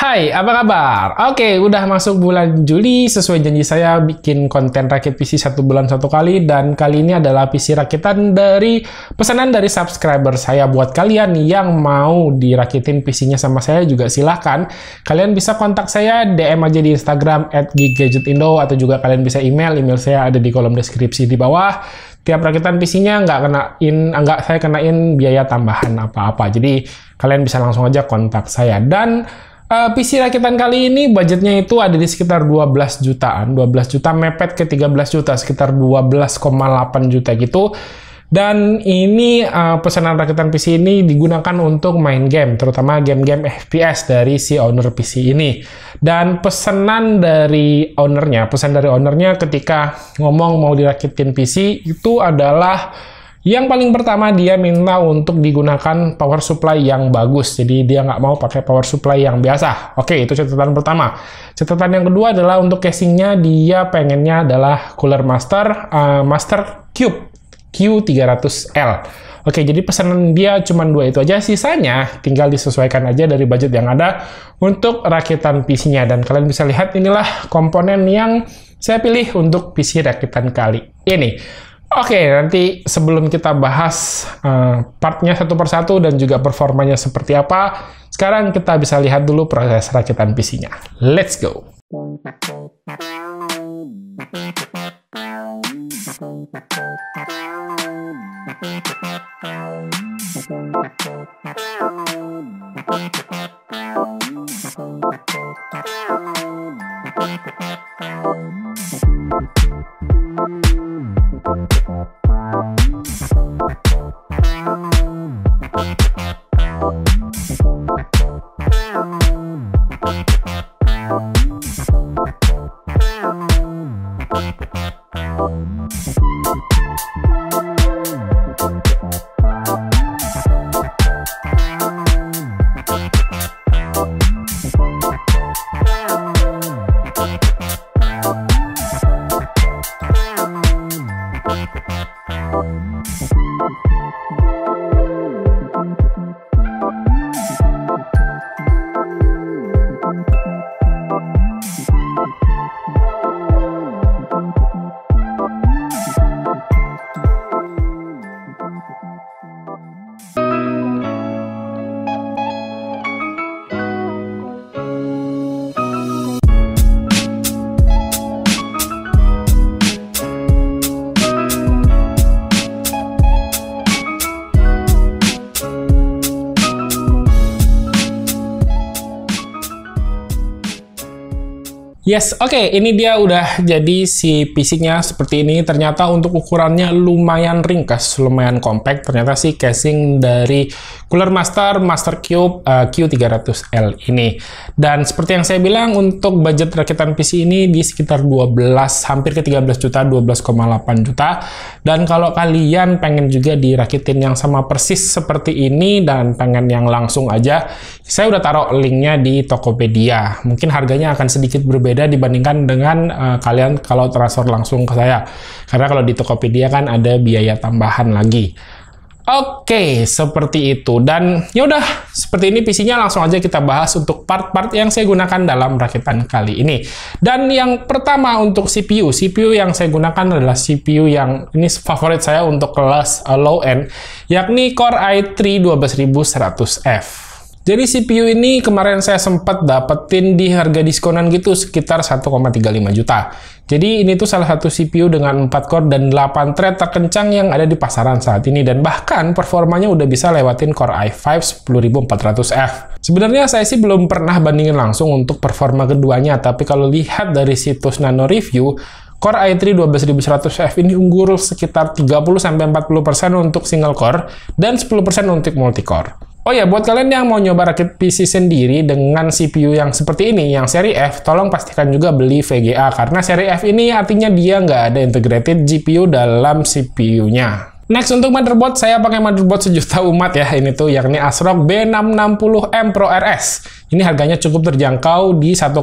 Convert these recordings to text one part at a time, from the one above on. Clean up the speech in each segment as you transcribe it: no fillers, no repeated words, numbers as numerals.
Hai, apa kabar? Oke, udah masuk bulan Juli. Sesuai janji saya bikin konten rakit PC 1 bulan 1 kali. Dan kali ini adalah PC rakitan dari pesanan dari subscriber saya. Buat kalian yang mau dirakitin PC-nya sama saya juga silahkan. Kalian bisa kontak saya, DM aja di Instagram @geekgadgetindo, atau juga kalian bisa email. Email saya ada di kolom deskripsi di bawah. Tiap rakitan PC-nya nggak saya kenain biaya tambahan apa-apa. Jadi kalian bisa langsung aja kontak saya. Dan PC rakitan kali ini budgetnya itu ada di sekitar 12 jutaan. 12 juta mepet ke 13 juta, sekitar 12,8 juta gitu. Dan ini pesanan rakitan PC ini digunakan untuk main game, terutama game-game FPS dari si owner PC ini. Dan pesan dari ownernya ketika ngomong mau dirakitin PC itu adalah yang paling pertama dia minta untuk digunakan power supply yang bagus. Jadi dia nggak mau pakai power supply yang biasa. Oke, itu catatan pertama. Catatan yang kedua adalah untuk casingnya dia pengennya adalah Cooler Master Cube Q300L. Oke, jadi pesanan dia cuma 2 itu aja. Sisanya tinggal disesuaikan aja dari budget yang ada untuk rakitan PC-nya. Dan kalian bisa lihat inilah komponen yang saya pilih untuk PC rakitan kali ini. Oke, nanti sebelum kita bahas partnya satu persatu dan juga performanya seperti apa, sekarang kita bisa lihat dulu proses rakitan PC-nya. Let's go! Yes, oke, ini dia udah jadi si PC-nya seperti ini. Ternyata untuk ukurannya lumayan ringkas, lumayan compact. Ternyata si casing dari Cooler Master Cube Q300L ini. Dan seperti yang saya bilang, untuk budget rakitan PC ini di sekitar 12, hampir ke 13 juta, 12,8 juta. Dan kalau kalian pengen juga dirakitin yang sama persis seperti ini dan pengen yang langsung aja, saya udah taruh linknya di Tokopedia. Mungkin harganya akan sedikit berbeda dibandingkan dengan kalian kalau transfer langsung ke saya. Karena kalau di Tokopedia kan ada biaya tambahan lagi. Oke, seperti itu. Dan ya udah, seperti ini PC-nya. Langsung aja kita bahas untuk part-part yang saya gunakan dalam rakitan kali ini. Dan yang pertama untuk CPU. CPU yang saya gunakan adalah CPU yang ini favorit saya untuk kelas low end, yakni Core i3 12100F. Jadi CPU ini kemarin saya sempat dapetin di harga diskonan gitu sekitar 1,35 juta. Jadi ini tuh salah satu CPU dengan 4 core dan 8 thread terkencang yang ada di pasaran saat ini. Dan bahkan performanya udah bisa lewatin Core i5 10400F. Sebenarnya saya sih belum pernah bandingin langsung untuk performa keduanya. Tapi kalau lihat dari situs Nano Review, Core i3 12100F ini unggul sekitar 30-40% untuk single core dan 10% untuk multi-core. Oh ya, buat kalian yang mau nyoba rakit PC sendiri dengan CPU yang seperti ini, yang seri F, tolong pastikan juga beli VGA, karena seri F ini artinya dia nggak ada integrated GPU dalam CPU-nya. Next, untuk motherboard, saya pakai motherboard sejuta umat ya, ini tuh, yakni ASRock B660M Pro RS. Ini harganya cukup terjangkau di 1,9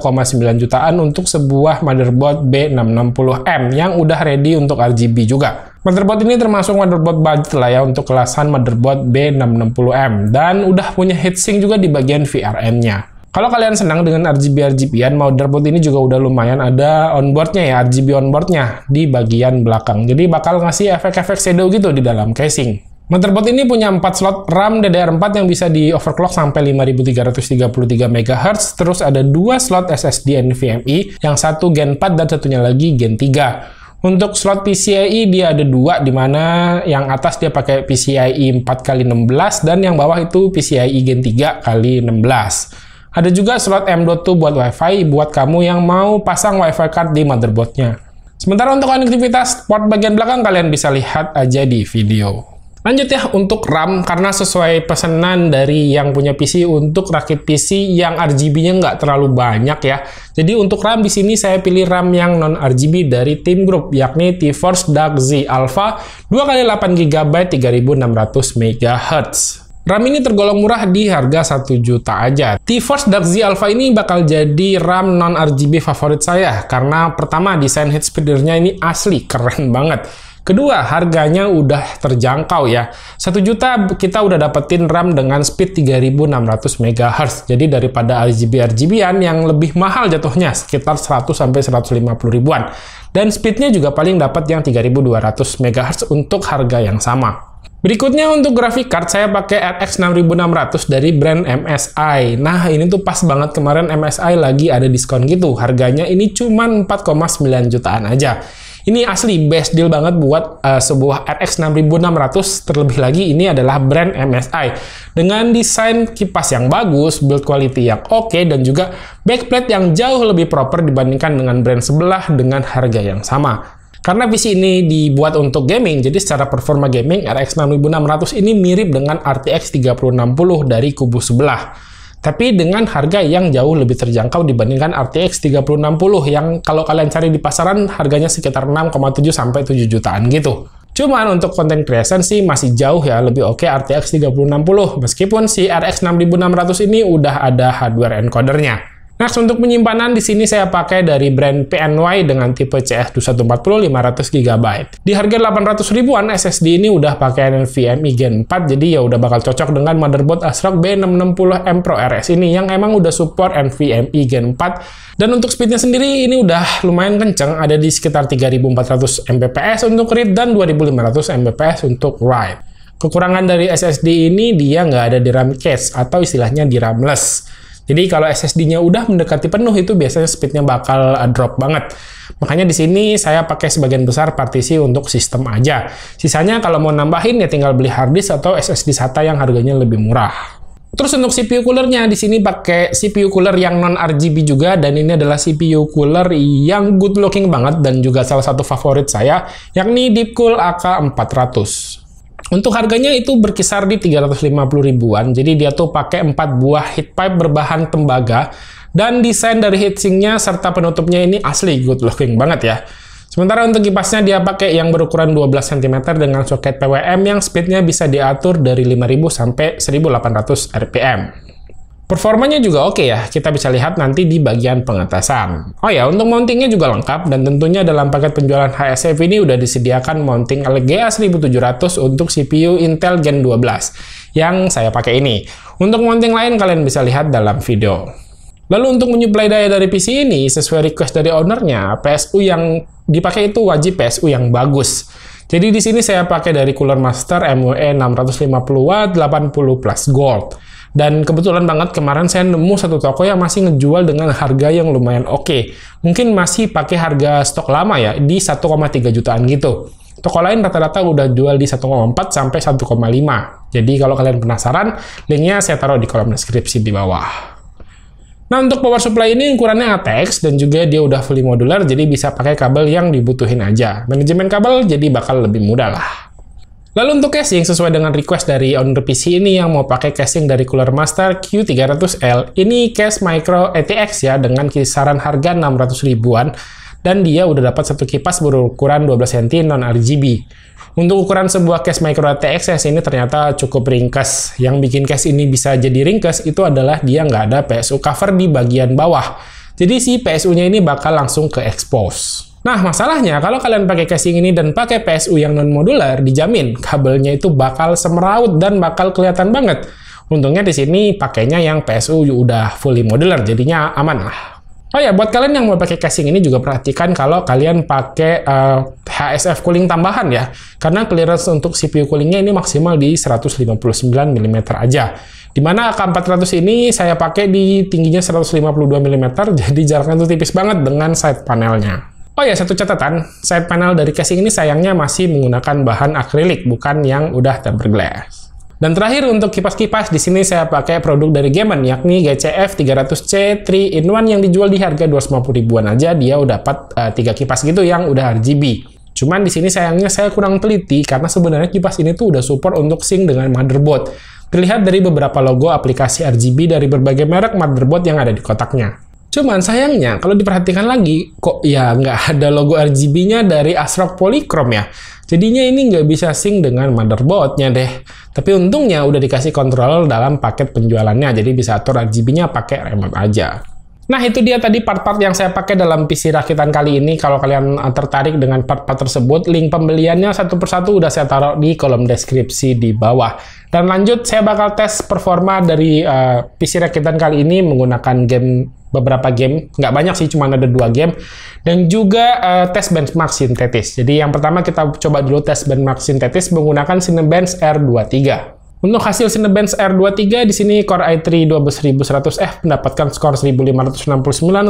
jutaan untuk sebuah motherboard B660M yang udah ready untuk RGB juga. Motherboard ini termasuk motherboard budget lah ya untuk kelasan motherboard B660M dan udah punya heatsink juga di bagian VRM-nya. Kalau kalian senang dengan RGB-RGB-an, motherboard ini juga udah lumayan ada onboardnya ya, RGB onboardnya di bagian belakang. Jadi bakal ngasih efek-efek shadow gitu di dalam casing. Motherboard ini punya 4 slot RAM DDR4 yang bisa di overclock sampai 5333 MHz, terus ada 2 slot SSD NVMe, yang satu Gen 4 dan satunya lagi Gen 3. Untuk slot PCIe dia ada 2, di mana yang atas dia pakai PCIe 4x16 dan yang bawah itu PCIe Gen 3x16. Ada juga slot M.2 buat WiFi buat kamu yang mau pasang WiFi card di motherboardnya. Sementara untuk konektivitas port bagian belakang kalian bisa lihat aja di video. Lanjut ya untuk RAM, karena sesuai pesanan dari yang punya PC untuk rakit PC yang RGB-nya nggak terlalu banyak ya. Jadi untuk RAM di sini saya pilih RAM yang non RGB dari Team Group, yakni TeForce Dark Z Alpha 2x8GB 3600 MHz. RAM ini tergolong murah di harga 1 juta aja. TeForce Dark Z Alpha ini bakal jadi RAM non-RGB favorit saya, karena pertama desain heat speedernya ini asli keren banget. Kedua, harganya udah terjangkau ya. 1 juta kita udah dapetin RAM dengan speed 3600 MHz. Jadi daripada RGB-RGB-an yang lebih mahal jatuhnya, sekitar 100-150 ribuan. Dan speednya juga paling dapat yang 3200 MHz untuk harga yang sama. Berikutnya untuk graphic card saya pakai RX 6600 dari brand MSI. Nah, ini tuh pas banget kemarin MSI lagi ada diskon gitu. Harganya ini cuma 4,9 jutaan aja. Ini asli best deal banget buat sebuah RX 6600, terlebih lagi ini adalah brand MSI. Dengan desain kipas yang bagus, build quality yang oke, dan juga backplate yang jauh lebih proper dibandingkan dengan brand sebelah dengan harga yang sama. Karena PC ini dibuat untuk gaming, jadi secara performa gaming RX 6600 ini mirip dengan RTX 3060 dari kubu sebelah. Tapi dengan harga yang jauh lebih terjangkau dibandingkan RTX 3060 yang kalau kalian cari di pasaran harganya sekitar 6,7 sampai 7 jutaan gitu. Cuman untuk content creation sih masih jauh ya, lebih oke RTX 3060 meskipun si RX 6600 ini udah ada hardware encodernya. Next, untuk penyimpanan di sini saya pakai dari brand PNY dengan tipe CS2140 500GB. Di harga 800 ribuan, SSD ini udah pakai NVMe Gen 4, jadi ya udah bakal cocok dengan motherboard ASRock B660M Pro RS ini yang emang udah support NVMe Gen 4. Dan untuk speednya sendiri ini udah lumayan kenceng, ada di sekitar 3400 Mbps untuk read dan 2500 Mbps untuk write. Kekurangan dari SSD ini dia nggak ada di RAM case atau istilahnya di RAM-less. Jadi kalau SSD-nya udah mendekati penuh itu biasanya speednya bakal drop banget. Makanya di sini saya pakai sebagian besar partisi untuk sistem aja. Sisanya kalau mau nambahin ya tinggal beli hard disk atau SSD SATA yang harganya lebih murah. Terus untuk CPU coolernya di sini pakai CPU cooler yang non RGB juga, dan ini adalah CPU cooler yang good looking banget dan juga salah satu favorit saya, yakni Deepcool AK400. Untuk harganya itu berkisar di 350 ribuan, jadi dia tuh pakai 4 buah heat pipe berbahan tembaga, dan desain dari heatsinknya serta penutupnya ini asli good looking banget ya. Sementara untuk kipasnya dia pakai yang berukuran 12 cm dengan soket PWM yang speednya bisa diatur dari 5000 sampai 1800 rpm. Performanya juga oke ya, kita bisa lihat nanti di bagian pengetasan. Oh ya, untuk mountingnya juga lengkap, dan tentunya dalam paket penjualan HSF ini udah disediakan mounting LGA 1700 untuk CPU Intel Gen 12 yang saya pakai ini. Untuk mounting lain kalian bisa lihat dalam video. Lalu untuk menyuplai daya dari PC ini, sesuai request dari ownernya, PSU yang dipakai itu wajib PSU yang bagus. Jadi di sini saya pakai dari Cooler Master MWE 650W 80+ Gold. Dan kebetulan banget kemarin saya nemu satu toko yang masih ngejual dengan harga yang lumayan oke. Mungkin masih pakai harga stok lama ya, di 1,3 jutaan gitu. Toko lain rata-rata udah jual di 1,4 sampai 1,5. Jadi kalau kalian penasaran, linknya saya taruh di kolom deskripsi di bawah. Nah, untuk power supply ini ukurannya ATX dan juga dia udah fully modular, jadi bisa pakai kabel yang dibutuhin aja. Manajemen kabel jadi bakal lebih mudah lah. Lalu untuk casing, sesuai dengan request dari owner PC ini yang mau pakai casing dari Cooler Master Q300L, ini case micro ATX ya, dengan kisaran harga 600 ribuan, dan dia udah dapat satu kipas berukuran 12 cm non-RGB. Untuk ukuran sebuah case micro ATX ini ternyata cukup ringkas. Yang bikin case ini bisa jadi ringkas itu adalah dia nggak ada PSU cover di bagian bawah. Jadi si PSU-nya ini bakal langsung ke expose. Nah, masalahnya kalau kalian pakai casing ini dan pakai PSU yang non-modular, dijamin kabelnya itu bakal semeraut dan bakal kelihatan banget. Untungnya di sini pakainya yang PSU udah fully modular, jadinya aman lah. Oh ya, buat kalian yang mau pakai casing ini juga perhatikan kalau kalian pakai HSF cooling tambahan ya. Karena clearance untuk CPU coolingnya ini maksimal di 159 mm aja. Dimana AK400 ini saya pakai di tingginya 152 mm, jadi jaraknya tuh tipis banget dengan side panelnya. Oh ya, satu catatan, side panel dari casing ini sayangnya masih menggunakan bahan akrilik, bukan yang udah tempered glass. Dan terakhir untuk kipas-kipas, di sini saya pakai produk dari Gemen, yakni GCF 300C 3-in-1 yang dijual di harga 250 ribuan aja, dia udah dapat 3 kipas gitu yang udah RGB. Cuman di sini sayangnya saya kurang teliti, karena sebenarnya kipas ini tuh udah support untuk sync dengan motherboard. Terlihat dari beberapa logo aplikasi RGB dari berbagai merek motherboard yang ada di kotaknya. Cuman sayangnya, kalau diperhatikan lagi, kok ya nggak ada logo RGB-nya dari ASRock Polychrome ya. Jadinya ini nggak bisa sync dengan motherboard-nya deh. Tapi untungnya udah dikasih controller dalam paket penjualannya, jadi bisa atur RGB-nya pakai remote aja. Nah, itu dia tadi part-part yang saya pakai dalam PC rakitan kali ini. Kalau kalian tertarik dengan part-part tersebut, link pembeliannya satu persatu udah saya taruh di kolom deskripsi di bawah. Dan lanjut, saya bakal tes performa dari PC rakitan kali ini menggunakan beberapa game. Nggak banyak sih, cuma ada 2 game. Dan juga tes benchmark sintetis. Jadi yang pertama kita coba dulu tes benchmark sintetis menggunakan Cinebench R23. Untuk hasil Cinebench R23 di sini Core i3 12100F mendapatkan skor 1569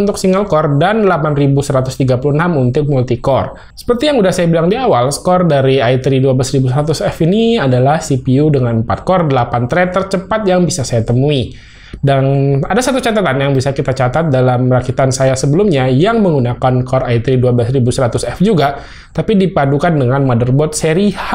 untuk single core dan 8136 untuk multi-core. Seperti yang udah saya bilang di awal, skor dari i3 12100F ini adalah CPU dengan 4 core 8 thread tercepat yang bisa saya temui. Dan ada satu catatan yang bisa kita catat dalam rakitan saya sebelumnya yang menggunakan Core i3 12100F juga, tapi dipadukan dengan motherboard seri H.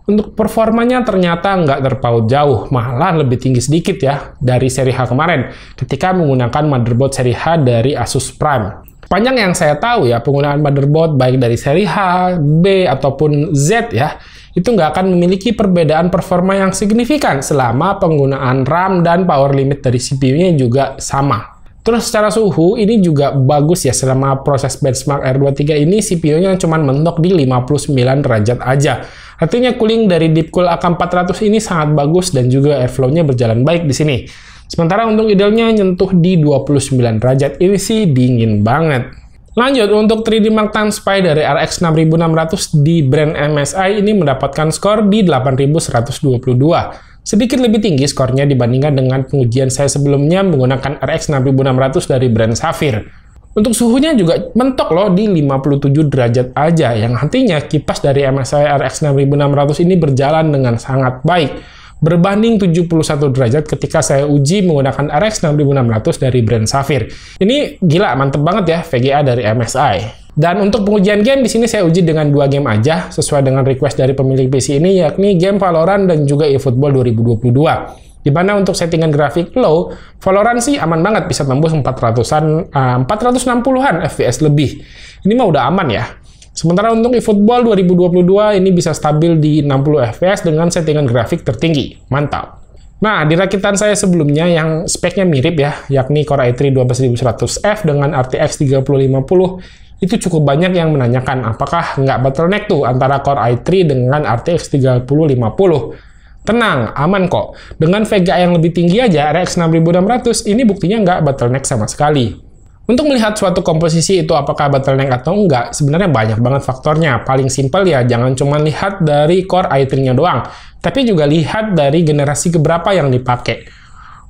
Untuk performanya ternyata nggak terpaut jauh, malah lebih tinggi sedikit ya dari seri H kemarin ketika menggunakan motherboard seri H dari Asus Prime. Sepanjang yang saya tahu ya, penggunaan motherboard baik dari seri H, B, ataupun Z ya, itu nggak akan memiliki perbedaan performa yang signifikan selama penggunaan RAM dan power limit dari CPU-nya juga sama. Terus secara suhu, ini juga bagus ya, selama proses benchmark R23 ini CPU-nya cuma mentok di 59 derajat aja. Artinya cooling dari Deepcool AK400 ini sangat bagus dan juga airflow-nya berjalan baik di sini. Sementara untuk idle-nya nyentuh di 29 derajat, ini sih dingin banget. Lanjut, untuk 3D Mark Time Spy dari RX 6600 di brand MSI ini mendapatkan skor di 8122. Sedikit lebih tinggi skornya dibandingkan dengan pengujian saya sebelumnya menggunakan RX 6600 dari brand Safir. Untuk suhunya juga mentok loh di 57 derajat aja, yang artinya kipas dari MSI RX 6600 ini berjalan dengan sangat baik. Berbanding 71 derajat ketika saya uji menggunakan RX 6600 dari brand Safir. Ini gila, mantep banget ya VGA dari MSI. Dan untuk pengujian game, di sini saya uji dengan 2 game aja, sesuai dengan request dari pemilik PC ini, yakni game Valorant dan juga eFootball 2022. Di mana untuk settingan grafik low, Valorant sih aman banget, bisa tembus 460-an FPS lebih. Ini mah udah aman ya. Sementara untuk eFootball 2022 ini bisa stabil di 60 FPS dengan settingan grafik tertinggi. Mantap. Nah, di rakitan saya sebelumnya yang speknya mirip ya, yakni Core i3 12100F dengan RTX 3050, itu cukup banyak yang menanyakan apakah nggak bottleneck tuh antara Core i3 dengan RTX 3050. Tenang, aman kok. Dengan VGA yang lebih tinggi aja, RX 6600, ini buktinya nggak bottleneck sama sekali. Untuk melihat suatu komposisi itu apakah bottleneck atau enggak, sebenarnya banyak banget faktornya. Paling simpel ya, jangan cuma lihat dari Core i3-nya doang, tapi juga lihat dari generasi keberapa yang dipakai.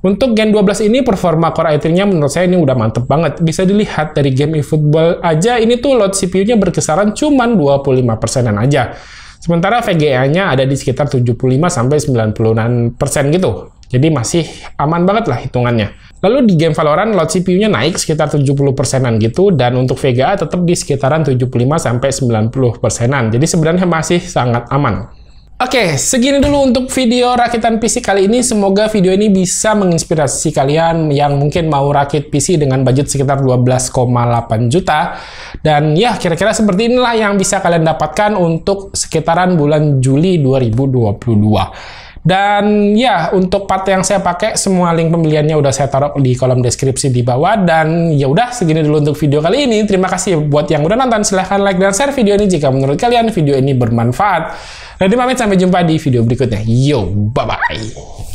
Untuk Gen 12 ini, performa Core i3-nya menurut saya ini udah mantep banget. Bisa dilihat dari game eFootball aja, ini tuh load CPU-nya berkisaran cuman 25%-an aja. Sementara VGA-nya ada di sekitar 75-90% gitu. Jadi masih aman banget lah hitungannya. Lalu di game Valorant, load CPU-nya naik sekitar 70%-an gitu, dan untuk VGA tetap di sekitaran 75-90%-an. Jadi sebenarnya masih sangat aman. Oke, segini dulu untuk video rakitan PC kali ini. Semoga video ini bisa menginspirasi kalian yang mungkin mau rakit PC dengan budget sekitar 12,8 juta. Dan ya, kira-kira seperti inilah yang bisa kalian dapatkan untuk sekitaran bulan Juli 2022. Dan ya, untuk part yang saya pakai, semua link pembeliannya udah saya taruh di kolom deskripsi di bawah. Dan ya udah, segini dulu untuk video kali ini. Terima kasih buat yang udah nonton. Silahkan like dan share video ini jika menurut kalian video ini bermanfaat. Dan pamit, sampai jumpa di video berikutnya. Yo, bye-bye.